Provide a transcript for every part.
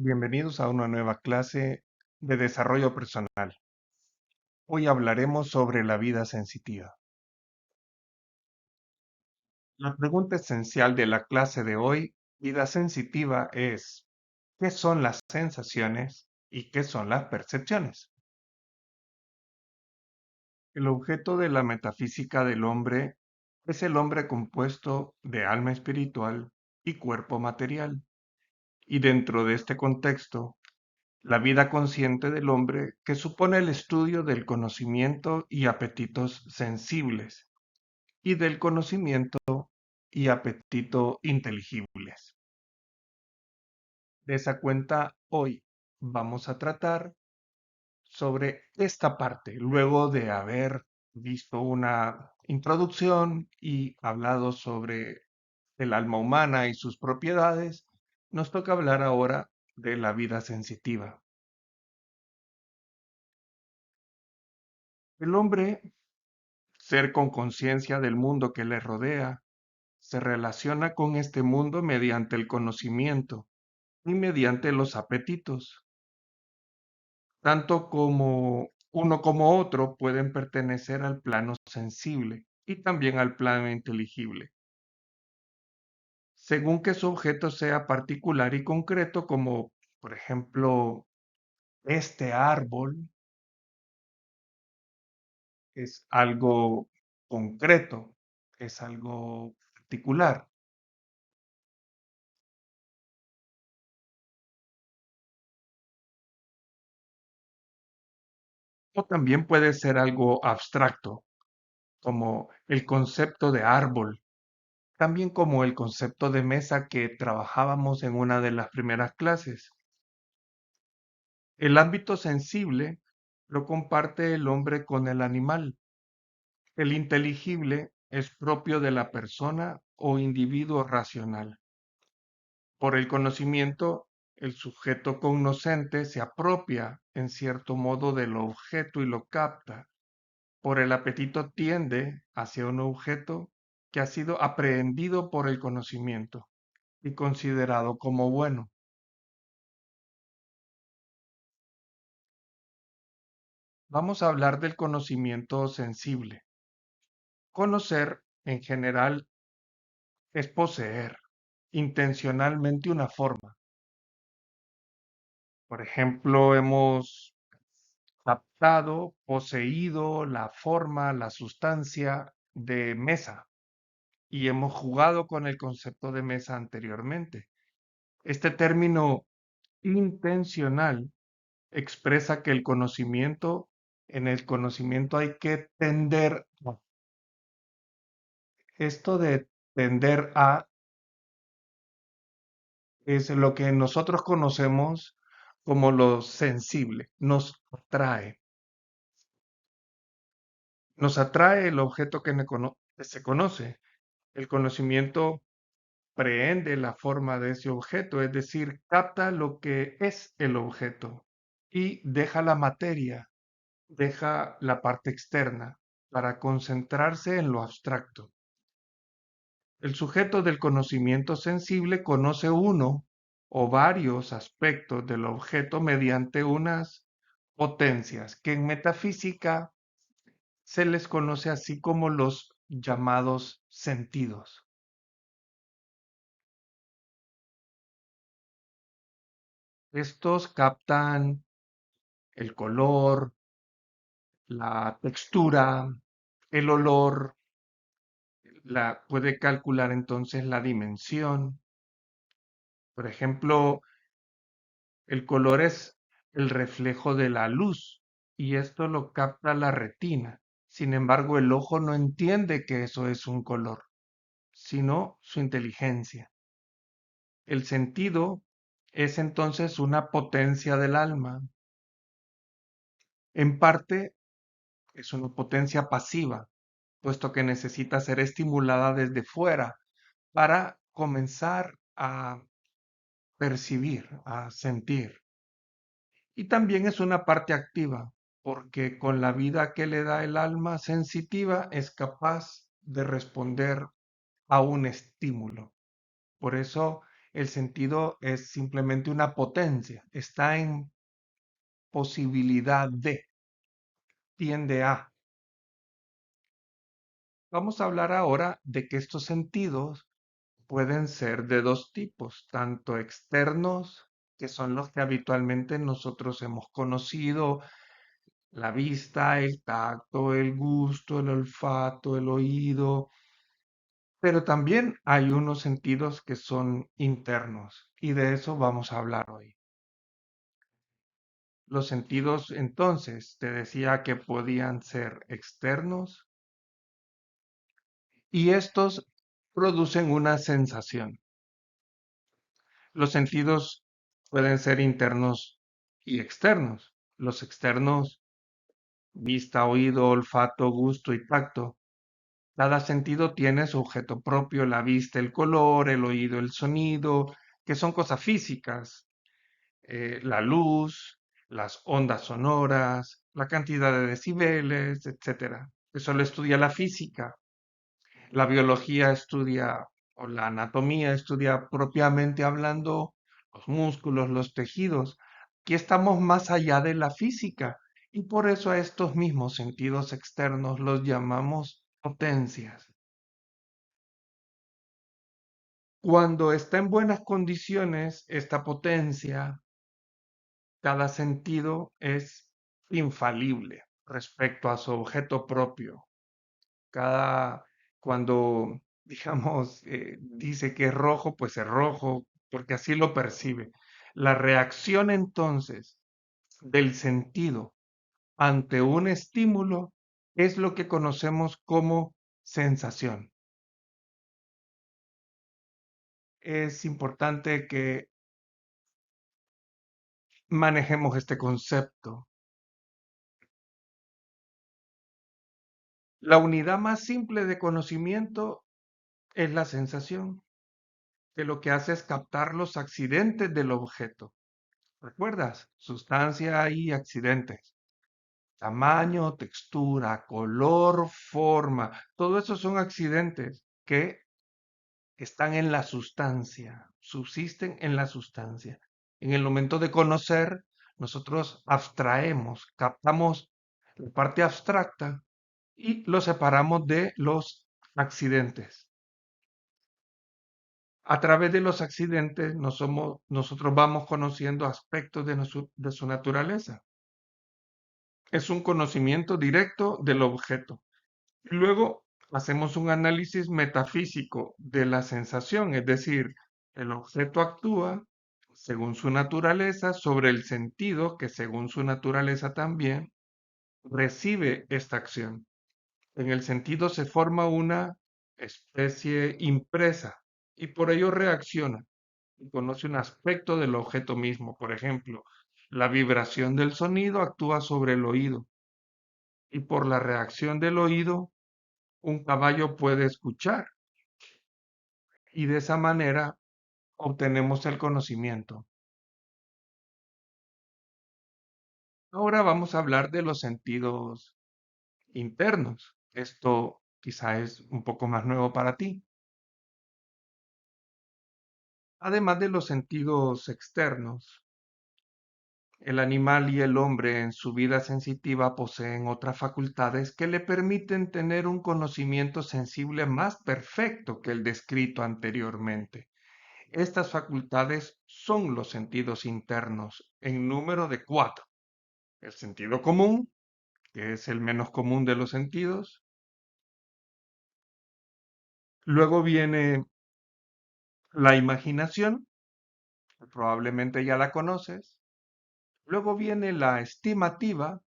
Bienvenidos a una nueva clase de desarrollo personal. Hoy hablaremos sobre la vida sensitiva. La pregunta esencial de la clase de hoy, vida sensitiva, es ¿qué son las sensaciones y qué son las percepciones? El objeto de la metafísica del hombre es el hombre compuesto de alma espiritual y cuerpo material. Y dentro de este contexto, la vida consciente del hombre que supone el estudio del conocimiento y apetitos sensibles y del conocimiento y apetito inteligibles. De esa cuenta, hoy vamos a tratar sobre esta parte, luego de haber visto una introducción y hablado sobre el alma humana y sus propiedades, nos toca hablar ahora de la vida sensitiva. El hombre, ser con conciencia del mundo que le rodea, se relaciona con este mundo mediante el conocimiento y mediante los apetitos. Tanto como uno como otro pueden pertenecer al plano sensible y también al plano inteligible, según que su objeto sea particular y concreto, como por ejemplo este árbol es algo concreto, es algo particular. O también puede ser algo abstracto, como el concepto de árbol, también como el concepto de mesa que trabajábamos en una de las primeras clases. El ámbito sensible lo comparte el hombre con el animal. El inteligible es propio de la persona o individuo racional. Por el conocimiento, el sujeto cognoscente se apropia en cierto modo del objeto y lo capta. Por el apetito tiende hacia un objeto que ha sido aprehendido por el conocimiento y considerado como bueno. Vamos a hablar del conocimiento sensible. Conocer, en general, es poseer intencionalmente una forma. Por ejemplo, hemos captado, poseído la forma, la sustancia de mesa y hemos jugado con el concepto de mesa anteriormente. Este término intencional expresa que en el conocimiento hay que tender. Esto de tender a es lo que nosotros conocemos como lo sensible, nos atrae el objeto que se conoce. El conocimiento prehende la forma de ese objeto, es decir, capta lo que es el objeto y deja la materia, deja la parte externa para concentrarse en lo abstracto. El sujeto del conocimiento sensible conoce uno o varios aspectos del objeto mediante unas potencias que en metafísica se les conoce así como los llamados sentidos. Estos captan el color, la textura, el olor, puede calcular entonces la dimensión. Por ejemplo, el color es el reflejo de la luz y esto lo capta la retina. Sin embargo, el ojo no entiende que eso es un color, sino su inteligencia. El sentido es entonces una potencia del alma. En parte es una potencia pasiva, puesto que necesita ser estimulada desde fuera para comenzar a percibir, a sentir. Y también es una parte activa, porque con la vida que le da el alma sensitiva es capaz de responder a un estímulo. Por eso El sentido es simplemente una potencia, está en posibilidad de, tiende a. Vamos a hablar ahora de que estos sentidos pueden ser de dos tipos, tanto externos, que son los que habitualmente nosotros hemos conocido, la vista, el tacto, el gusto, el olfato, el oído, pero también hay unos sentidos que son internos y de eso vamos a hablar hoy. Los sentidos, entonces, te decía que podían ser externos y estos producen una sensación. Los sentidos pueden ser internos y externos. Los externos, vista, oído, olfato, gusto y tacto. Cada sentido tiene su objeto propio, la vista, el color, el oído, el sonido, que son cosas físicas, la luz, las ondas sonoras, la cantidad de decibeles, etcétera. Eso lo estudia la física. La biología estudia, o la anatomía estudia propiamente hablando los músculos, los tejidos. Aquí estamos más allá de la física y por eso a estos mismos sentidos externos los llamamos potencias. Cuando está en buenas condiciones, esta potencia, cada sentido es infalible respecto a su objeto propio. Cada, cuando, digamos, dice que es rojo, pues es rojo, porque así lo percibe. La reacción entonces del sentido ante un estímulo es lo que conocemos como sensación. Es importante que manejemos este concepto. La unidad más simple de conocimiento es la sensación, que lo que hace es captar los accidentes del objeto. ¿Recuerdas? Sustancia y accidentes. Tamaño, textura, color, forma. Todo eso son accidentes que están en la sustancia, subsisten en la sustancia. En el momento de conocer, nosotros abstraemos, captamos la parte abstracta y lo separamos de los accidentes. A través de los accidentes nosotros vamos conociendo aspectos de su naturaleza. Es un conocimiento directo del objeto. Y luego hacemos un análisis metafísico de la sensación, es decir, el objeto actúa según su naturaleza sobre el sentido que según su naturaleza también recibe esta acción. En el sentido se forma una especie impresa y por ello reacciona y conoce un aspecto del objeto mismo. Por ejemplo, la vibración del sonido actúa sobre el oído y por la reacción del oído un caballo puede escuchar y de esa manera obtenemos el conocimiento. Ahora vamos a hablar de los sentidos internos. Esto quizá es un poco más nuevo para ti. Además de los sentidos externos, el animal y el hombre en su vida sensitiva poseen otras facultades que le permiten tener un conocimiento sensible más perfecto que el descrito anteriormente. Estas facultades son los sentidos internos, en número de cuatro. El sentido común, que es el menos común de los sentidos. Luego viene la imaginación, que probablemente ya la conoces. Luego viene la estimativa,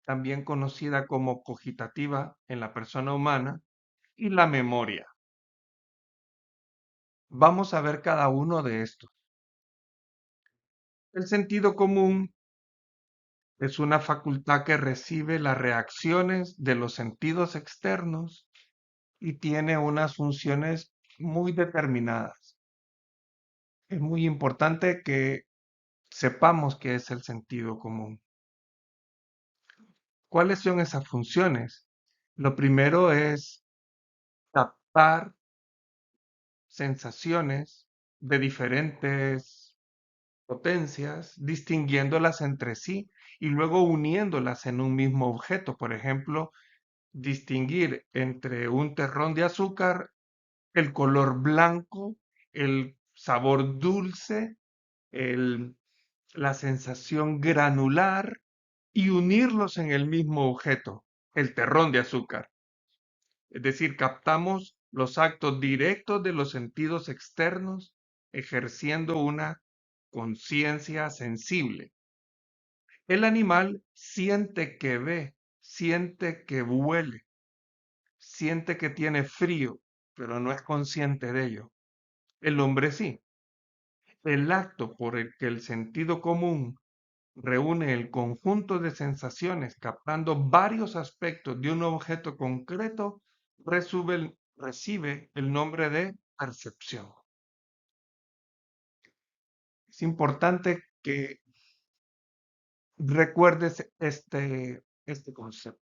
también conocida como cogitativa en la persona humana, y la memoria. Vamos a ver cada uno de estos. El sentido común es una facultad que recibe las reacciones de los sentidos externos y tiene unas funciones muy determinadas. Es muy importante que sepamos qué es el sentido común. ¿Cuáles son esas funciones? Lo primero es captar sensaciones de diferentes potencias, distinguiéndolas entre sí y luego uniéndolas en un mismo objeto. Por ejemplo, distinguir entre un terrón de azúcar, el color blanco, el sabor dulce, el- la sensación granular y unirlos en el mismo objeto, el terrón de azúcar. Es decir, captamos los actos directos de los sentidos externos ejerciendo una conciencia sensible. El animal siente que ve, siente que huele, siente que tiene frío, pero no es consciente de ello. El hombre sí. El acto por el que el sentido común reúne el conjunto de sensaciones captando varios aspectos de un objeto concreto recibe el nombre de percepción. Es importante que recuerdes este concepto.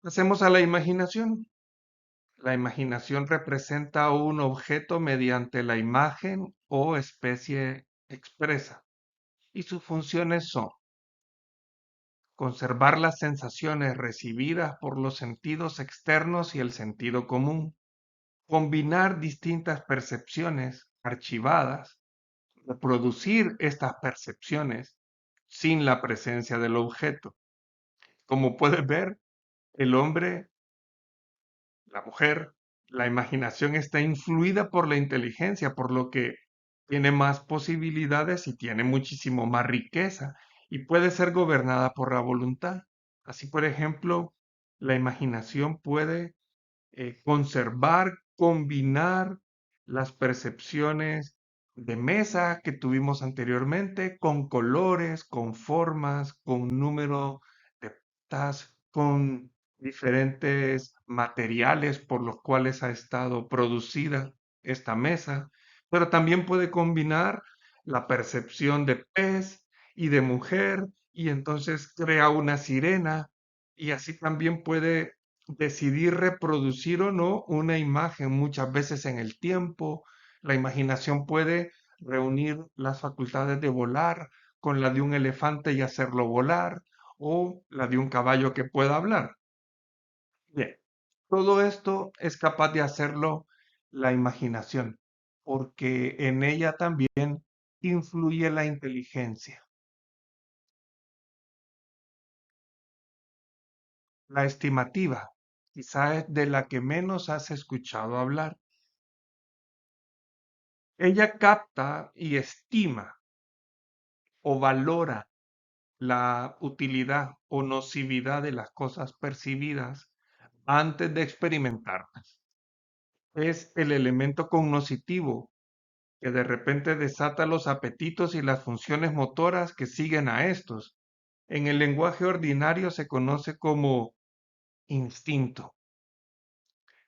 Pasemos a la imaginación. La imaginación representa un objeto mediante la imagen o especie expresa y sus funciones son conservar las sensaciones recibidas por los sentidos externos y el sentido común, combinar distintas percepciones archivadas, reproducir estas percepciones sin la presencia del objeto. Como puedes ver, el hombre, la mujer, la imaginación está influida por la inteligencia, por lo que tiene más posibilidades y tiene muchísimo más riqueza y puede ser gobernada por la voluntad. Así, por ejemplo, la imaginación puede conservar, combinar las percepciones de mesa que tuvimos anteriormente con colores, con formas, con número de patas, con diferentes materiales por los cuales ha estado producida esta mesa, pero también puede combinar la percepción de pez y de mujer y entonces crea una sirena y así también puede decidir reproducir o no una imagen muchas veces en el tiempo. La imaginación puede reunir las facultades de volar con la de un elefante y hacerlo volar, o la de un caballo que pueda hablar. Bien, todo esto es capaz de hacerlo la imaginación, porque en ella también influye la inteligencia. La estimativa, quizá es de la que menos has escuchado hablar. Ella capta y estima o valora la utilidad o nocividad de las cosas percibidas antes de experimentarlas. Es el elemento cognoscitivo que de repente desata los apetitos y las funciones motoras que siguen a estos. En el lenguaje ordinario se conoce como instinto.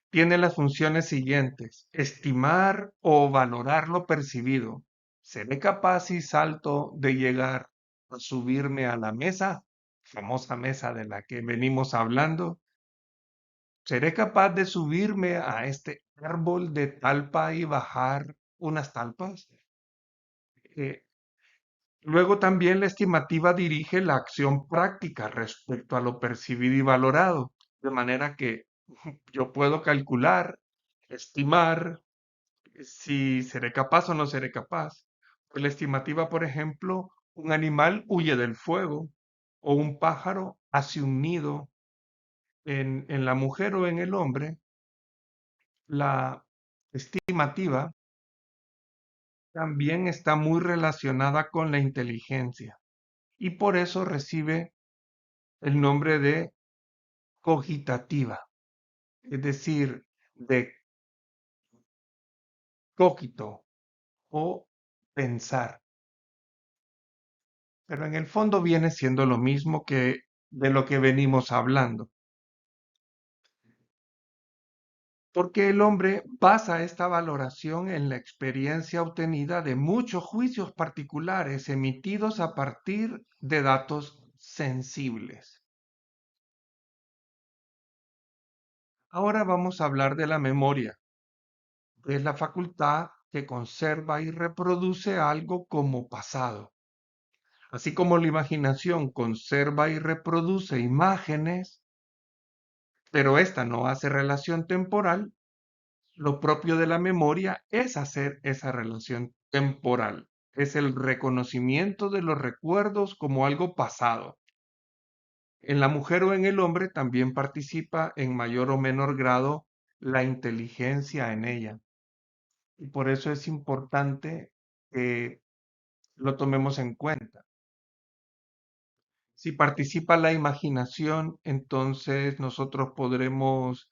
Tiene las funciones siguientes: estimar o valorar lo percibido. ¿Seré capaz y salto de llegar a subirme a la mesa, famosa mesa de la que venimos hablando? ¿Seré capaz de subirme a este árbol de talpa y bajar unas talpas? Eh, Luego también la estimativa dirige la acción práctica respecto a lo percibido y valorado, de manera que yo puedo calcular, estimar, si seré capaz o no seré capaz. Por la estimativa, por ejemplo, un animal huye del fuego o un pájaro hace un nido en la mujer o en el hombre. La estimativa también está muy relacionada con la inteligencia y por eso recibe el nombre de cogitativa, es decir, de cogito o pensar. Pero en el fondo viene siendo lo mismo que de lo que venimos hablando, porque el hombre basa esta valoración en la experiencia obtenida de muchos juicios particulares emitidos a partir de datos sensibles. Ahora vamos a hablar de la memoria. Es la facultad que conserva y reproduce algo como pasado. Así como la imaginación conserva y reproduce imágenes, pero esta no hace relación temporal, lo propio de la memoria es hacer esa relación temporal. Es el reconocimiento de los recuerdos como algo pasado. En la mujer o en el hombre también participa en mayor o menor grado la inteligencia en ella. Y por eso es importante que lo tomemos en cuenta. Si participa la imaginación, entonces nosotros podremos,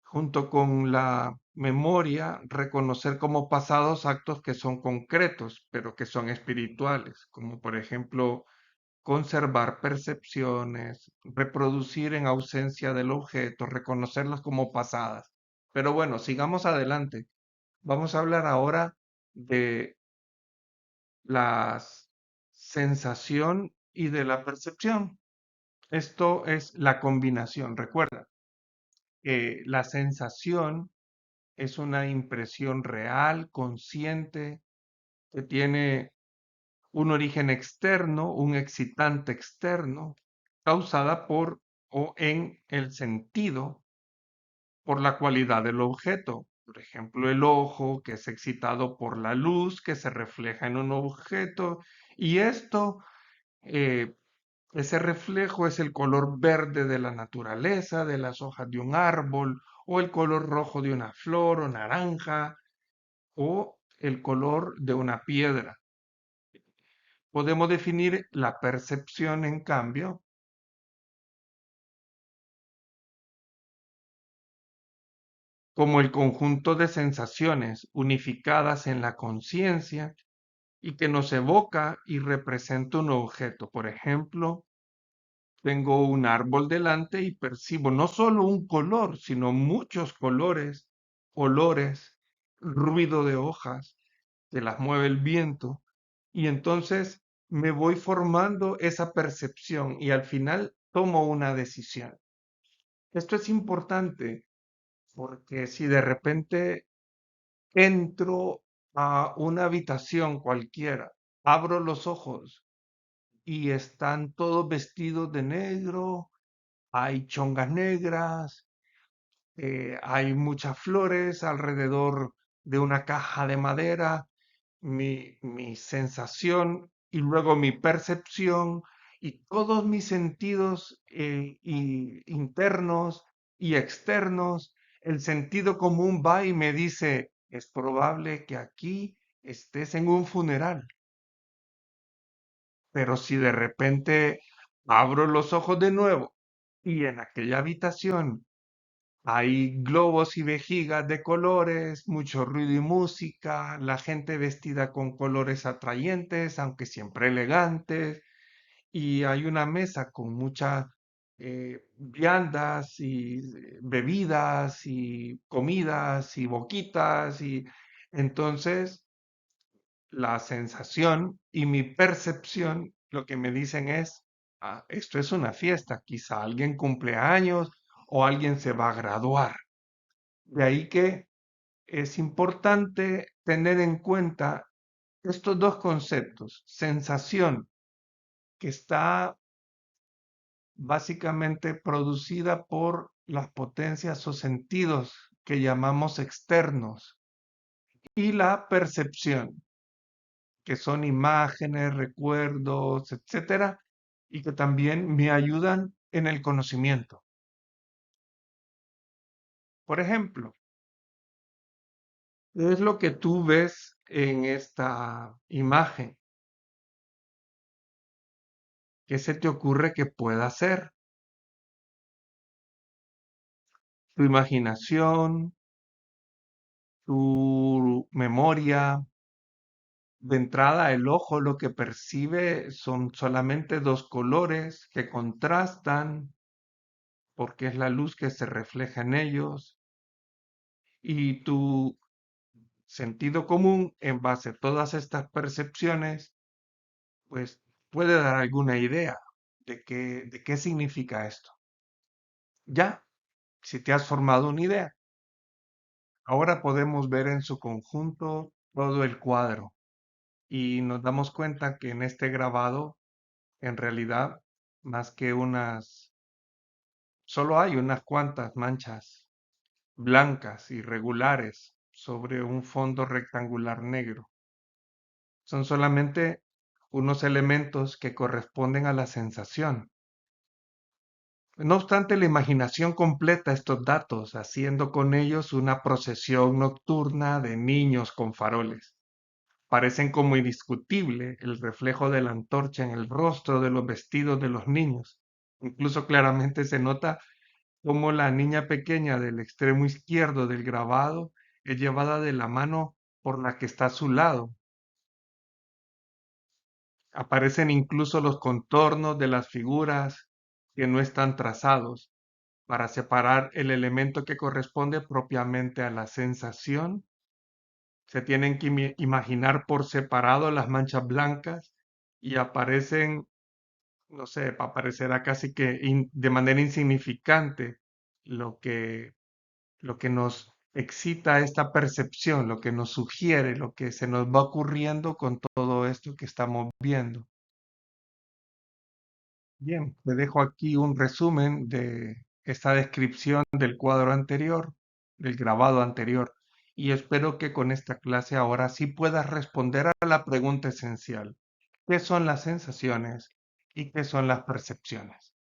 junto con la memoria, reconocer como pasados actos que son concretos, pero que son espirituales, como por ejemplo conservar percepciones, reproducir en ausencia del objeto, reconocerlas como pasadas. Pero bueno, sigamos adelante. Vamos a hablar ahora de la sensación y de la percepción. Esto es la combinación. Recuerda que la sensación es una impresión real, consciente, que tiene un origen externo, un excitante externo, causada por o en el sentido por la cualidad del objeto. Por ejemplo, el ojo, que es excitado por la luz que se refleja en un objeto, y esto, eh, ese reflejo es el color verde de la naturaleza, de las hojas de un árbol, o el color rojo de una flor o naranja, o el color de una piedra. Podemos definir la percepción, en cambio, como el conjunto de sensaciones unificadas en la conciencia y que nos evoca y representa un objeto. Por ejemplo, tengo un árbol delante y percibo no solo un color, sino muchos colores, olores, ruido de hojas que las mueve el viento, y entonces me voy formando esa percepción y al final tomo una decisión. Esto es importante porque si de repente entro a una habitación cualquiera, abro los ojos y están todos vestidos de negro, hay chongas negras, hay muchas flores alrededor de una caja de madera, mi sensación y luego mi percepción y todos mis sentidos internos y externos, el sentido común va y me dice, es probable que aquí estés en un funeral, pero si de repente abro los ojos de nuevo y en aquella habitación hay globos y vejigas de colores, mucho ruido y música, la gente vestida con colores atrayentes, aunque siempre elegantes, y hay una mesa con muchas viandas y bebidas y comidas y boquitas, y entonces la sensación y mi percepción lo que me dicen es, "Ah, esto es una fiesta, quizá alguien cumple años o alguien se va a graduar". De ahí que es importante tener en cuenta estos dos conceptos, sensación, que está básicamente producida por las potencias o sentidos que llamamos externos, y la percepción, que son imágenes, recuerdos, etcétera, y que también me ayudan en el conocimiento. Por ejemplo, ¿qué es lo que tú ves en esta imagen? ¿Qué se te ocurre que pueda ser? Tu imaginación, tu memoria. De entrada, el ojo lo que percibe son solamente dos colores que contrastan porque es la luz que se refleja en ellos, y tu sentido común, en base a todas estas percepciones, pues puede dar alguna idea de qué significa esto. ¿Ya? si te has formado una idea. Ahora podemos ver en su conjunto todo el cuadro y nos damos cuenta que en este grabado, en realidad, más que solo hay unas cuantas manchas blancas irregulares sobre un fondo rectangular negro. Son solamente unos elementos que corresponden a la sensación. No obstante, la imaginación completa estos datos, haciendo con ellos una procesión nocturna de niños con faroles. Parecen como indiscutible el reflejo de la antorcha en el rostro de los vestidos de los niños. Incluso claramente se nota cómo la niña pequeña del extremo izquierdo del grabado es llevada de la mano por la que está a su lado. Aparecen incluso los contornos de las figuras que no están trazados para separar el elemento que corresponde propiamente a la sensación. Se tienen que imaginar por separado las manchas blancas y aparecen, no sé, aparecerá casi que de manera insignificante lo que, lo que nos excita esta percepción, lo que nos sugiere, lo que se nos va ocurriendo con todo esto que estamos viendo. Bien, te dejo aquí un resumen de esta descripción del cuadro anterior, del grabado anterior, y espero que con esta clase ahora sí puedas responder a la pregunta esencial. ¿Qué son las sensaciones y qué son las percepciones?